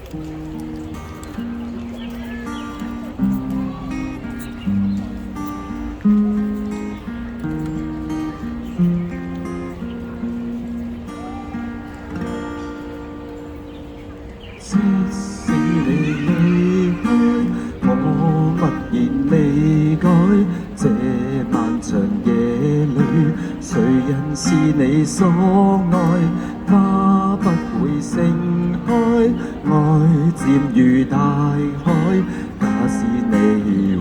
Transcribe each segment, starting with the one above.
即使你離開，我默然未改。這漫長夜裏，誰人是你所愛？花不會盛開，愛漸如大海。假使你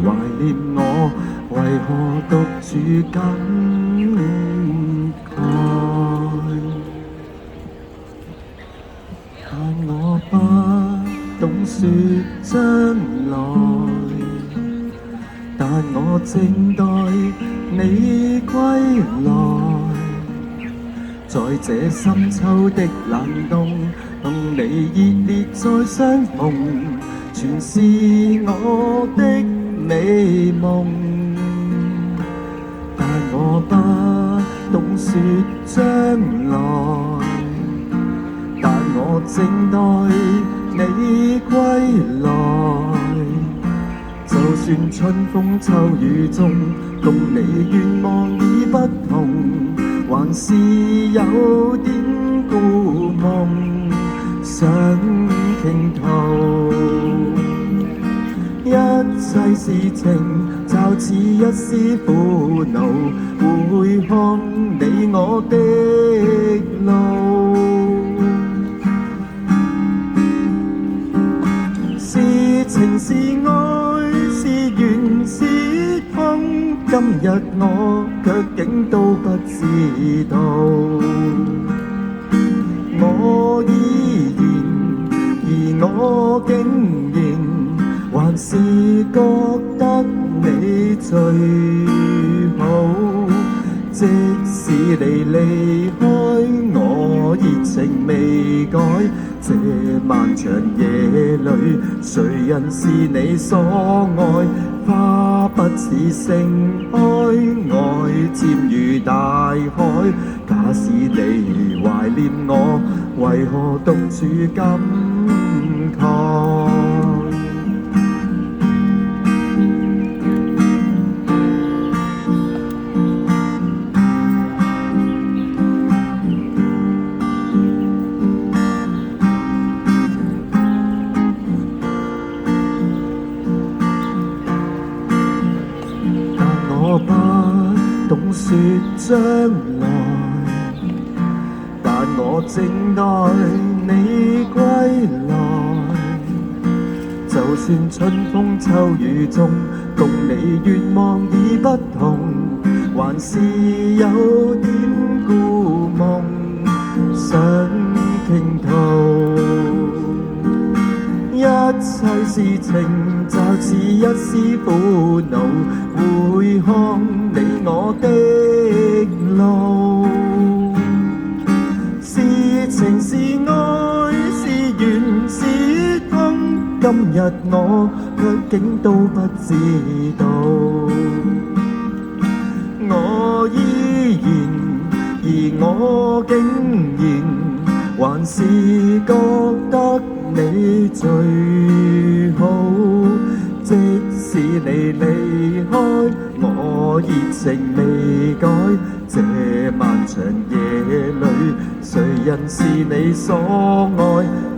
懷念我，為何獨處感慨？但我不懂說將來，但我靜待你歸來。在這深秋的冷冬，共你熱烈再相逢，全是我的美夢。但我不懂說將來，但我靜待你歸來。就算春風秋雨中，共你願望已不同，還是有點故夢想傾吐。一切事情就似一絲苦惱，回看你我的路。是情是愛是緣是痛，今日我卻竟都不知道。我依然，而我竟然還是覺得你最好。即使你離開，我熱情未改。這漫長夜裏，誰人是你所愛？花不似盛開，愛漸如大海。假使你懷念我，為何獨處感慨？我不懂說將來，但我靜待你歸來。就算春風秋雨中，共你願望已不同，還是有點故夢想傾吐。一切事情就似一絲苦惱，回看你我的路。是情是愛是緣是痛，今日我卻竟都不知道。我依然，而我竟然還是覺得你最好。即使你離開，我熱情未改。這漫長夜裏，誰人是你所愛？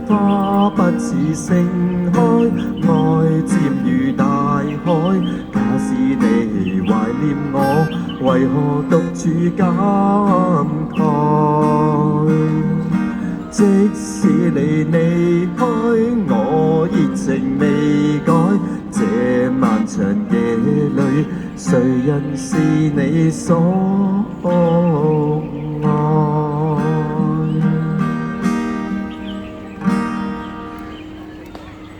花不似盛開，愛漸如大海。假使你懷念我，為何獨處感慨？即使你離開，我熱情未改。這漫長夜裏，誰人是你所愛？